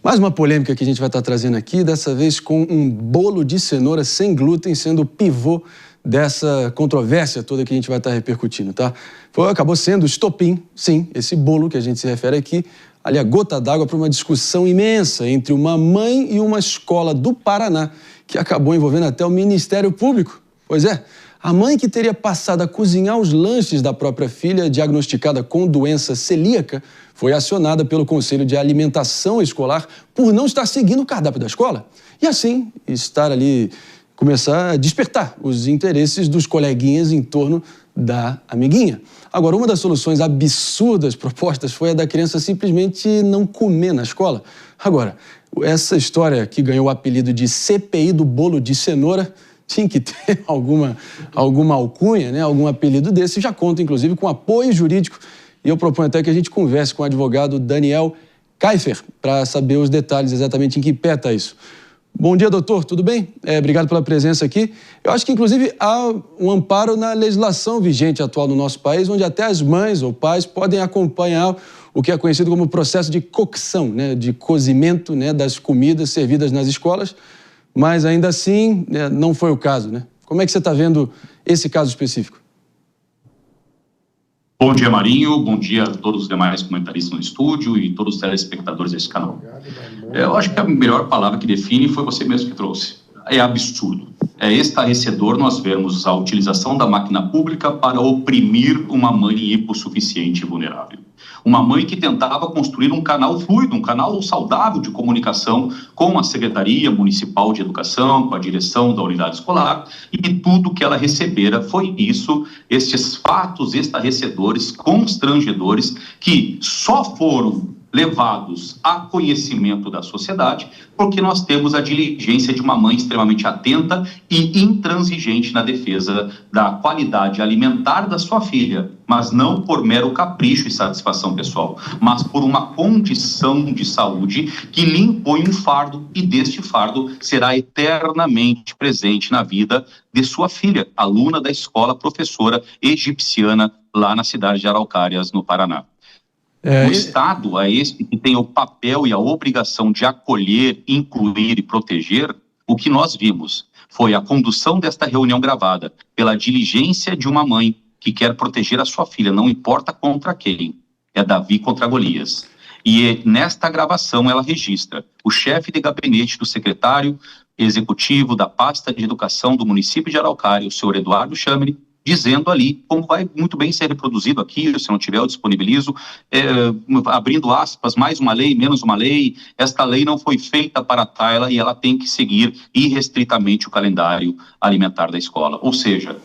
Mais uma polêmica que a gente vai estar trazendo aqui, dessa vez com um bolo de cenoura sem glúten sendo o pivô dessa controvérsia toda que a gente vai estar repercutindo, tá? Acabou sendo o estopim, sim, esse bolo que a gente se refere aqui, ali a gota d'água para uma discussão imensa entre uma mãe e uma escola do Paraná, que acabou envolvendo até o Ministério Público. Pois é, a mãe que teria passado a cozinhar os lanches da própria filha, diagnosticada com doença celíaca, foi acionada pelo Conselho de Alimentação Escolar por não estar seguindo o cardápio da escola. E assim, estar ali, começar a despertar os interesses dos coleguinhas em torno da amiguinha. Agora, uma das soluções absurdas propostas foi a da criança simplesmente não comer na escola. Agora, essa história que ganhou o apelido de CPI do bolo de cenoura tinha que ter alguma alcunha, né? Algum apelido desse. Já conta, inclusive, com apoio jurídico. E eu proponho até que a gente converse com o advogado Daniel Kaifer para saber os detalhes exatamente em que pé está isso. Bom dia, doutor. Tudo bem? Obrigado pela presença aqui. Eu acho que, inclusive, há um amparo na legislação vigente atual no nosso país, onde até as mães ou pais podem acompanhar o que é conhecido como processo de cocção, né? De cozimento, né? Das comidas servidas nas escolas. Mas, ainda assim, não foi o caso, né? Como é que você está vendo esse caso específico? Bom dia, Marinho. Bom dia a todos os demais comentaristas no estúdio e todos os telespectadores desse canal. Eu acho que a melhor palavra que define foi você mesmo que trouxe. É absurdo. É estarrecedor nós vermos a utilização da máquina pública para oprimir uma mãe hipossuficiente e vulnerável. Uma mãe que tentava construir um canal fluido, um canal saudável de comunicação com a Secretaria Municipal de Educação, com a direção da unidade escolar, e tudo que ela recebera foi isso, estes fatos estarrecedores, constrangedores, que só foram levados a conhecimento da sociedade, porque nós temos a diligência de uma mãe extremamente atenta e intransigente na defesa da qualidade alimentar da sua filha, mas não por mero capricho e satisfação pessoal, mas por uma condição de saúde que lhe impõe um fardo, e deste fardo será eternamente presente na vida de sua filha, aluna da escola professora egipciana lá na cidade de Araucárias, no Paraná. O Estado é esse que tem o papel e a obrigação de acolher, incluir e proteger. O que nós vimos foi a condução desta reunião gravada pela diligência de uma mãe que quer proteger a sua filha, não importa contra quem, é Davi contra Golias. E nesta gravação ela registra o chefe de gabinete do secretário executivo da pasta de educação do município de Araucária, o senhor Eduardo Chamre, dizendo ali, como vai muito bem ser reproduzido aqui, se não tiver eu disponibilizo, abrindo aspas, mais uma lei, menos uma lei, esta lei não foi feita para Tayla e ela tem que seguir irrestritamente o calendário alimentar da escola. Ou seja,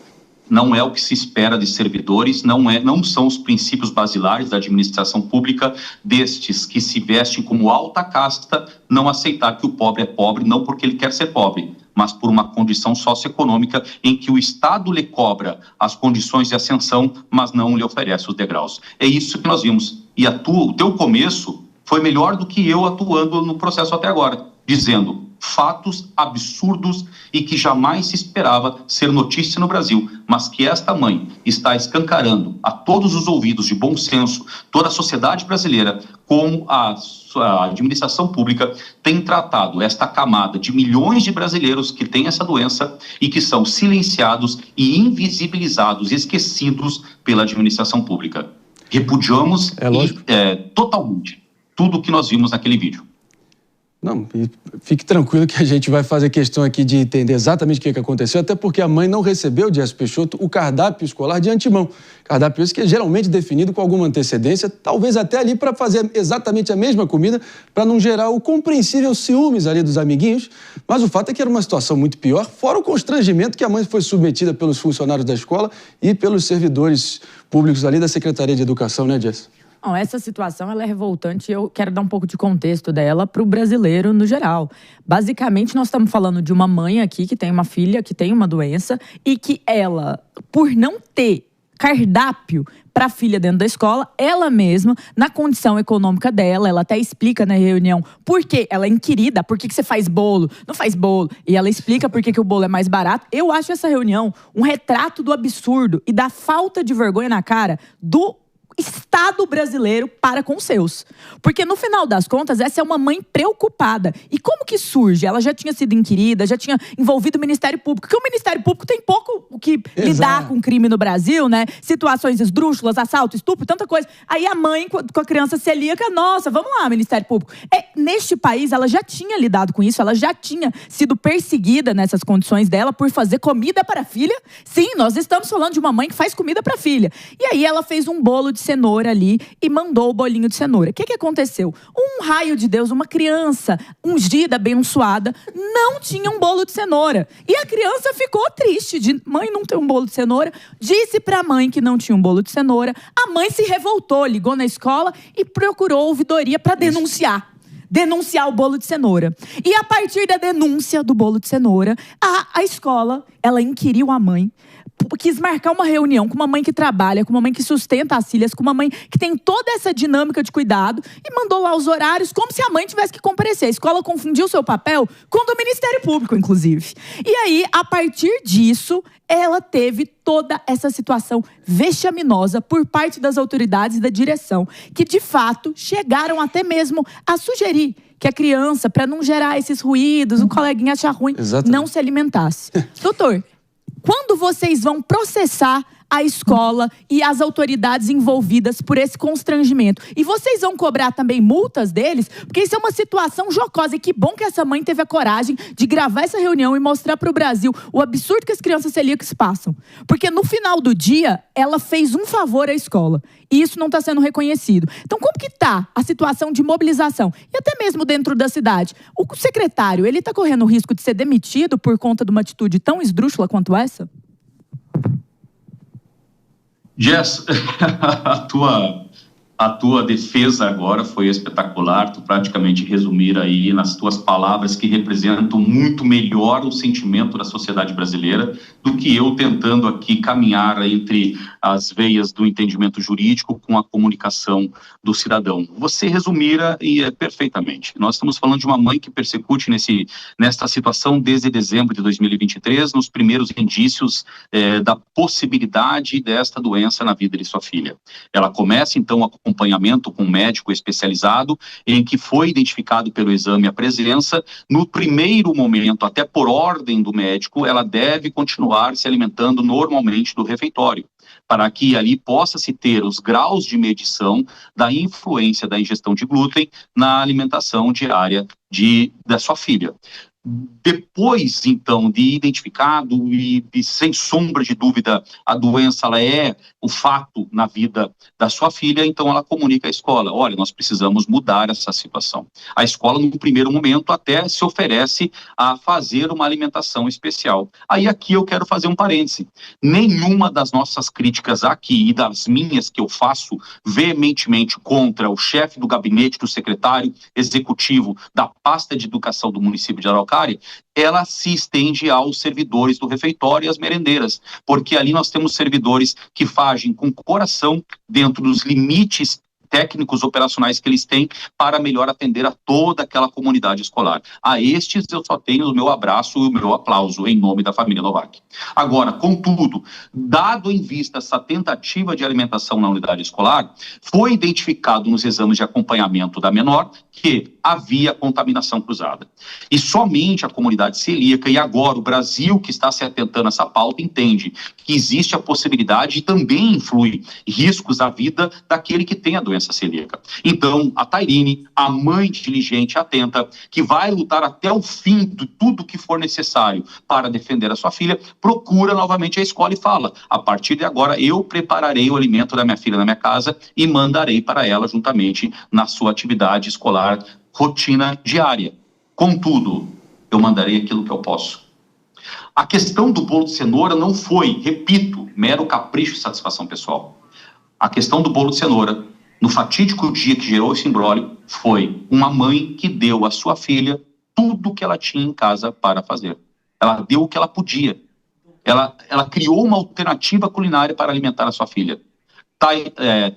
não é o que se espera de servidores, não são os princípios basilares da administração pública destes que se vestem como alta casta, não aceitar que o pobre é pobre, não porque ele quer ser pobre, mas por uma condição socioeconômica em que o Estado lhe cobra as condições de ascensão, mas não lhe oferece os degraus. É isso que nós vimos. E o teu começo foi melhor do que eu atuando no processo até agora, dizendo fatos absurdos e que jamais se esperava ser notícia no Brasil, mas que esta mãe está escancarando a todos os ouvidos de bom senso, toda a sociedade brasileira, como a administração pública tem tratado esta camada de milhões de brasileiros que têm essa doença e que são silenciados e invisibilizados, esquecidos pela administração pública. Repudiamos totalmente tudo o que nós vimos naquele vídeo. Não, fique tranquilo que a gente vai fazer questão aqui de entender exatamente o que aconteceu, até porque a mãe não recebeu de Jéssica Peixoto o cardápio escolar de antemão. Cardápio esse que é geralmente definido com alguma antecedência, talvez até ali para fazer exatamente a mesma comida, para não gerar o compreensível ciúmes ali dos amiguinhos. Mas o fato é que era uma situação muito pior, fora o constrangimento que a mãe foi submetida pelos funcionários da escola e pelos servidores públicos ali da Secretaria de Educação, né, Jéssica? Não, essa situação ela é revoltante e eu quero dar um pouco de contexto dela para o brasileiro no geral. Basicamente, nós estamos falando de uma mãe aqui que tem uma filha que tem uma doença e que ela, por não ter cardápio para a filha dentro da escola, ela mesma, na condição econômica dela, ela até explica na reunião por que ela é inquirida, por que você faz bolo, não faz bolo, e ela explica por que o bolo é mais barato. Eu acho essa reunião um retrato do absurdo e da falta de vergonha na cara do Estado brasileiro para com os seus. Porque, no final das contas, essa é uma mãe preocupada. E como que surge? Ela já tinha sido inquirida, já tinha envolvido o Ministério Público, porque o Ministério Público tem pouco o que lidar com crime no Brasil, né? Situações esdrúxulas, assalto, estupro, tanta coisa. Aí a mãe, com a criança celíaca, nossa, vamos lá, Ministério Público. Neste país, ela já tinha lidado com isso, ela já tinha sido perseguida nessas condições dela por fazer comida para a filha. Sim, nós estamos falando de uma mãe que faz comida para a filha. E aí ela fez um bolo de cenoura ali e mandou o bolinho de cenoura. O que aconteceu? Um raio de Deus, uma criança ungida, abençoada, não tinha um bolo de cenoura. E a criança ficou triste de mãe não ter um bolo de cenoura. Disse para a mãe que não tinha um bolo de cenoura. A mãe se revoltou, ligou na escola e procurou ouvidoria para denunciar o bolo de cenoura. E a partir da denúncia do bolo de cenoura, a escola, ela inquiriu a mãe, quis marcar uma reunião com uma mãe que trabalha, com uma mãe que sustenta as filhas, com uma mãe que tem toda essa dinâmica de cuidado e mandou lá os horários como se a mãe tivesse que comparecer. A escola confundiu seu papel com o do Ministério Público, inclusive. E aí, a partir disso, ela teve toda essa situação vexaminosa por parte das autoridades e da direção, que de fato chegaram até mesmo a sugerir que a criança, para não gerar esses ruídos, o coleguinha achar ruim, não se alimentasse. Doutor, quando vocês vão processar a escola e as autoridades envolvidas por esse constrangimento? E vocês vão cobrar também multas deles? Porque isso é uma situação jocosa. E que bom que essa mãe teve a coragem de gravar essa reunião e mostrar para o Brasil o absurdo que as crianças celíacas passam. Porque no final do dia, ela fez um favor à escola. E isso não está sendo reconhecido. Então, como que está a situação de mobilização? E até mesmo dentro da cidade. O secretário, ele está correndo o risco de ser demitido por conta de uma atitude tão esdrúxula quanto essa? Jess, a tua defesa agora foi espetacular. Tu praticamente resumir aí nas tuas palavras que representam muito melhor o sentimento da sociedade brasileira do que eu tentando aqui caminhar entre as veias do entendimento jurídico com a comunicação do cidadão. Você resumira perfeitamente. Nós estamos falando de uma mãe que persecute nesta situação desde dezembro de 2023, nos primeiros indícios da possibilidade desta doença na vida de sua filha. Ela começa então a acompanhamento com um médico especializado, em que foi identificado pelo exame a presença. No primeiro momento, até por ordem do médico, ela deve continuar se alimentando normalmente do refeitório, para que ali possa-se ter os graus de medição da influência da ingestão de glúten na alimentação diária da sua filha. Depois, então, de identificado e sem sombra de dúvida a doença ela é o fato na vida da sua filha, então ela comunica à escola: olha, nós precisamos mudar essa situação. A escola, no primeiro momento, até se oferece a fazer uma alimentação especial. Aí aqui eu quero fazer um parêntese. Nenhuma das nossas críticas aqui e das minhas que eu faço veementemente contra o chefe do gabinete do secretário executivo da pasta de educação do município de Araucária, ela se estende aos servidores do refeitório e às merendeiras, porque ali nós temos servidores que fazem com coração dentro dos limites técnicos operacionais que eles têm para melhor atender a toda aquela comunidade escolar. A estes eu só tenho o meu abraço e o meu aplauso em nome da família Novak. Agora, contudo, dado em vista essa tentativa de alimentação na unidade escolar, foi identificado nos exames de acompanhamento da menor que havia contaminação cruzada. E somente a comunidade celíaca e agora o Brasil, que está se atentando a essa pauta, entende que existe a possibilidade e também influi riscos à vida daquele que tem a doença celíaca. Então, a Tairine, a mãe diligente, atenta, que vai lutar até o fim de tudo que for necessário para defender a sua filha, procura novamente a escola e fala: a partir de agora eu prepararei o alimento da minha filha na minha casa e mandarei para ela juntamente na sua atividade escolar, rotina diária. Contudo, eu mandarei aquilo que eu posso. A questão do bolo de cenoura não foi, repito, mero capricho e satisfação pessoal. A questão do bolo de cenoura, no fatídico dia que gerou esse imbróglio, foi uma mãe que deu à sua filha tudo o que ela tinha em casa para fazer. Ela deu o que ela podia. Ela criou uma alternativa culinária para alimentar a sua filha.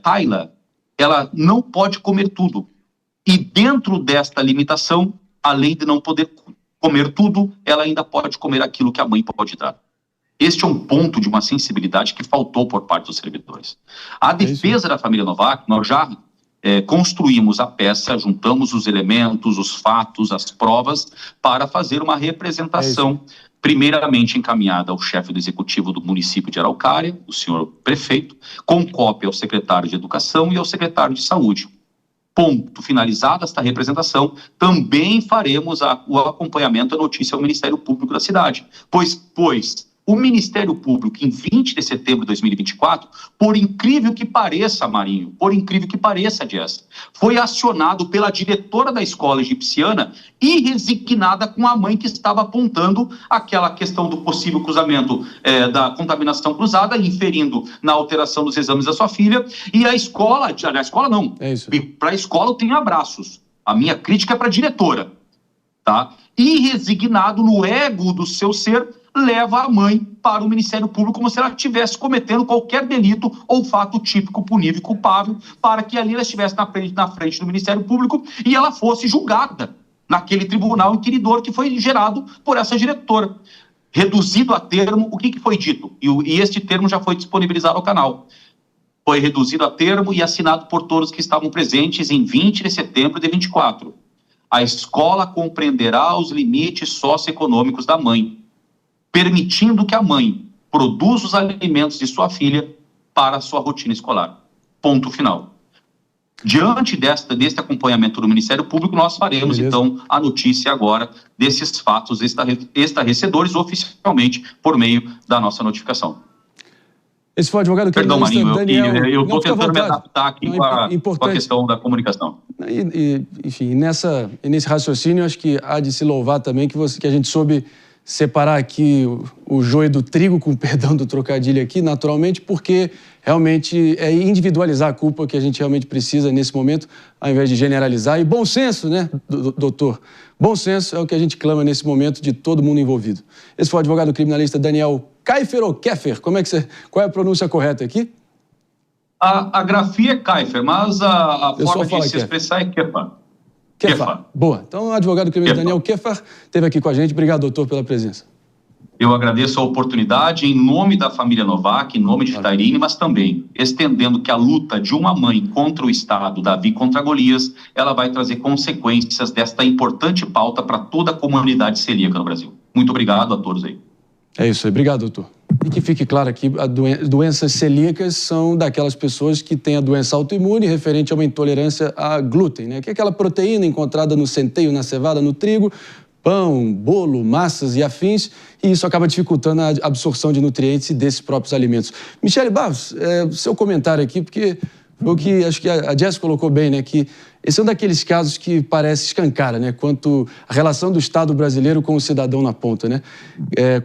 Tayla, ela não pode comer tudo. E dentro desta limitação, além de não poder comer tudo, ela ainda pode comer aquilo que a mãe pode dar. Este é um ponto de uma sensibilidade que faltou por parte dos servidores. A defesa da família Novak, nós já construímos a peça, juntamos os elementos, os fatos, as provas, para fazer uma representação, primeiramente encaminhada ao chefe do executivo do município de Araucária, o senhor prefeito, com cópia ao secretário de Educação e ao secretário de Saúde. Ponto. Finalizada esta representação, também faremos o acompanhamento da notícia ao Ministério Público da cidade, pois o Ministério Público, em 20 de setembro de 2024, por incrível que pareça, Marinho, por incrível que pareça, Jess, foi acionado pela diretora da escola egipciana e resignada com a mãe que estava apontando aquela questão do possível cruzamento da contaminação cruzada, inferindo na alteração dos exames da sua filha, e a escola não, para a escola eu tenho abraços, a minha crítica é para a diretora, tá? E resignado no ego do seu ser, leva a mãe para o Ministério Público como se ela estivesse cometendo qualquer delito ou fato típico, punível e culpável, para que ali ela estivesse na frente do Ministério Público e ela fosse julgada naquele tribunal inquiridor que foi gerado por essa diretora. Reduzido a termo, o que foi dito? E este termo já foi disponibilizado ao canal. Foi reduzido a termo e assinado por todos que estavam presentes em 20 de setembro de 24. A escola compreenderá os limites socioeconômicos da mãe, permitindo que a mãe produza os alimentos de sua filha para a sua rotina escolar. Ponto final. Diante deste acompanhamento do Ministério Público, nós faremos, então, a notícia agora desses fatos estarrecedores oficialmente por meio da nossa notificação. Esse foi o advogado Perdão, Marinho, Daniel. Eu estou tentando me adaptar aqui com a questão da comunicação. Enfim, nesse raciocínio, acho que há de se louvar também que a gente soube separar aqui o joio do trigo, com perdão do trocadilho aqui, naturalmente, porque realmente é individualizar a culpa que a gente realmente precisa nesse momento, ao invés de generalizar. E bom senso, né, doutor? Bom senso é o que a gente clama nesse momento de todo mundo envolvido. Esse foi o advogado criminalista Daniel Keifer ou Keffer? Qual é a pronúncia correta aqui? A grafia é Keifer, mas a forma de se expressar é Keffer. Keffer. Boa. Então, o advogado criminalista Daniel Keffer esteve aqui com a gente. Obrigado, doutor, pela presença. Eu agradeço a oportunidade em nome da família Novak, em nome de Tairine, mas também estendendo que a luta de uma mãe contra o Estado, Davi contra Golias, ela vai trazer consequências desta importante pauta para toda a comunidade celíaca no Brasil. Muito obrigado a todos aí. É isso aí. Obrigado, doutor. E que fique claro aqui, doenças celíacas são daquelas pessoas que têm a doença autoimune referente a uma intolerância a glúten, né? Que é aquela proteína encontrada no centeio, na cevada, no trigo, pão, bolo, massas e afins, e isso acaba dificultando a absorção de nutrientes desses próprios alimentos. Michele Barros, seu comentário aqui, porque o que acho que a Jess colocou bem, né? Que esse é um daqueles casos que parece escancara, né? Quanto a relação do Estado brasileiro com o cidadão na ponta, né?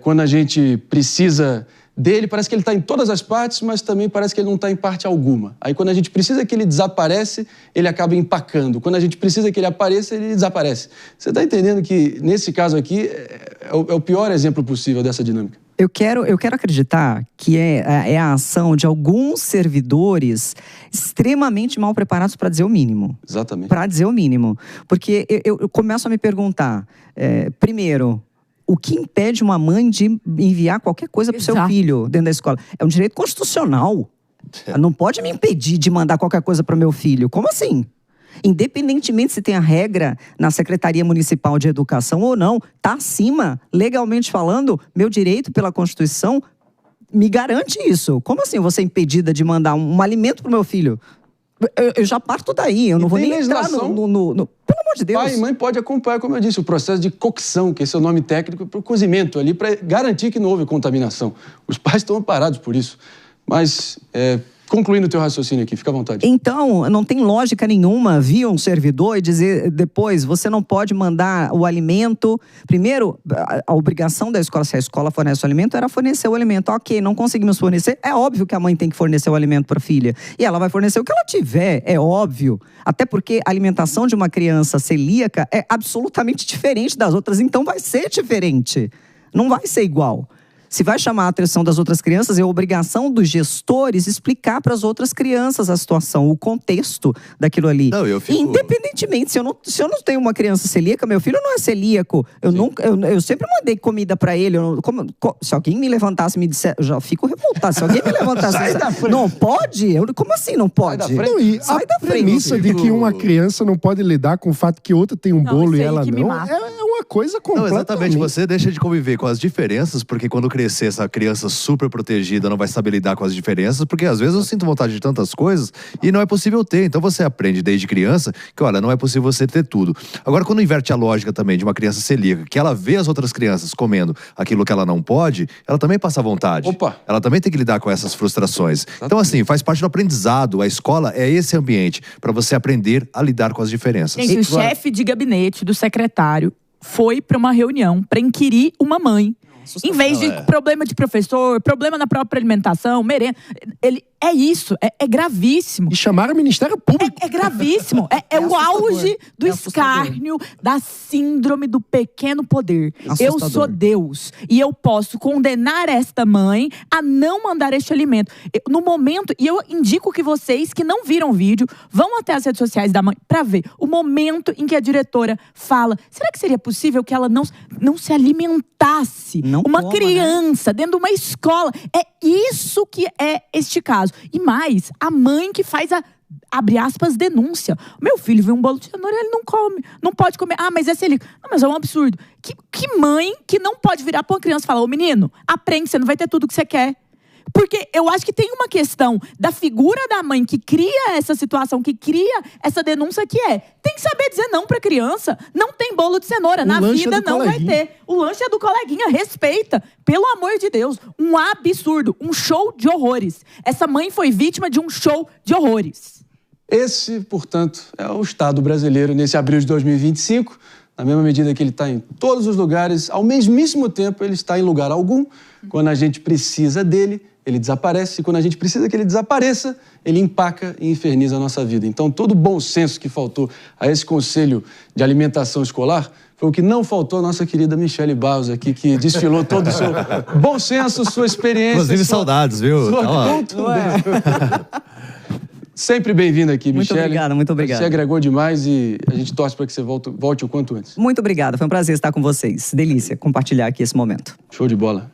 Quando a gente precisa dele, parece que ele está em todas as partes, mas também parece que ele não está em parte alguma. Aí quando a gente precisa que ele desaparece, ele acaba empacando. Quando a gente precisa que ele apareça, ele desaparece. Você está entendendo que, nesse caso aqui, é o pior exemplo possível dessa dinâmica? Eu quero acreditar que é a ação de alguns servidores extremamente mal preparados para dizer o mínimo. Exatamente. Para dizer o mínimo. Porque eu começo a me perguntar, primeiro, o que impede uma mãe de enviar qualquer coisa para o seu filho dentro da escola? É um direito constitucional. Não pode me impedir de mandar qualquer coisa para o meu filho. Como assim? Independentemente se tem a regra na Secretaria Municipal de Educação ou não, está acima, legalmente falando, meu direito pela Constituição me garante isso. Como assim você é impedida de mandar um alimento para o meu filho? Eu já parto daí, eu não vou nem entrar no... Pelo amor de Deus. Pai e mãe pode acompanhar, como eu disse, o processo de cocção, que esse é o nome técnico, para o cozimento ali, para garantir que não houve contaminação. Os pais estão amparados por isso. Mas... concluindo o teu raciocínio aqui, fica à vontade. Então, não tem lógica nenhuma vir um servidor e dizer depois, você não pode mandar o alimento. Primeiro, a obrigação da escola, se a escola fornece o alimento, era fornecer o alimento. Ok, não conseguimos fornecer, é óbvio que a mãe tem que fornecer o alimento para a filha. E ela vai fornecer o que ela tiver, é óbvio. Até porque a alimentação de uma criança celíaca é absolutamente diferente das outras, então vai ser diferente. Não vai ser igual. Se vai chamar a atenção das outras crianças, é obrigação dos gestores explicar para as outras crianças a situação, o contexto daquilo ali. Não, eu fico... Independentemente, se eu não tenho uma criança celíaca, meu filho não é celíaco. Eu sempre mandei comida para ele. Se alguém me levantasse e me disser, eu já fico revoltado. Se alguém me levantasse e disser, não pode? Como assim não pode? Não, e Sai a premissa de que uma criança não pode lidar com o fato que outra tem um bolo e ela não, é uma coisa completamente... Não, exatamente. Você deixa de conviver com as diferenças, porque quando crescer, essa criança super protegida não vai saber lidar com as diferenças, porque às vezes eu sinto vontade de tantas coisas e não é possível ter. Então você aprende desde criança que, olha, não é possível você ter tudo. Agora, quando inverte a lógica também de uma criança celíaca, que ela vê as outras crianças comendo aquilo que ela não pode, ela também passa vontade. Opa! Ela também tem que lidar com essas frustrações. Então, assim, faz parte do aprendizado. A escola é esse ambiente para você aprender a lidar com as diferenças. Gente, o chefe de gabinete do secretário foi para uma reunião para inquirir uma mãe. Em vez de problema de professor, problema na própria alimentação, merenda. É isso, é gravíssimo. E chamaram o Ministério Público. É gravíssimo. É o auge do escárnio, da síndrome do pequeno poder. Eu sou Deus e eu posso condenar esta mãe a não mandar este alimento. No momento, e eu indico que vocês que não viram o vídeo, vão até as redes sociais da mãe para ver o momento em que a diretora fala, será que seria possível que ela não se alimentasse? Uma criança dentro de uma escola. É isso que é este caso. E mais, a mãe que faz a, abre aspas, denúncia. Meu filho viu um bolo de cenoura e ele não come. Não pode comer. Ah, mas é celíaco. Não, mas é um absurdo. Que mãe que não pode virar pra uma criança e falar, ô menino, aprende, você não vai ter tudo que você quer. Porque eu acho que tem uma questão da figura da mãe que cria essa situação, que cria essa denúncia que tem que saber dizer não pra criança. Não tem bolo de cenoura. Na vida não vai ter. O lanche é do coleguinha. Respeita. Pelo amor de Deus. Um absurdo. Um show de horrores. Essa mãe foi vítima de um show de horrores. Esse, portanto, é o Estado brasileiro nesse abril de 2025. Na mesma medida que ele está em todos os lugares, ao mesmíssimo tempo ele está em lugar algum. Quando a gente precisa dele, ele desaparece. E quando a gente precisa que ele desapareça, ele empaca e inferniza a nossa vida. Então, todo o bom senso que faltou a esse Conselho de Alimentação Escolar foi o que não faltou à nossa querida Michele Barros aqui, que desfilou todo o seu bom senso, sua experiência. Inclusive, saudades, viu? Sempre bem-vinda aqui, Michele. Muito obrigado. Você agregou demais e a gente torce para que você volte o quanto antes. Muito obrigada, foi um prazer estar com vocês. Delícia compartilhar aqui esse momento. Show de bola.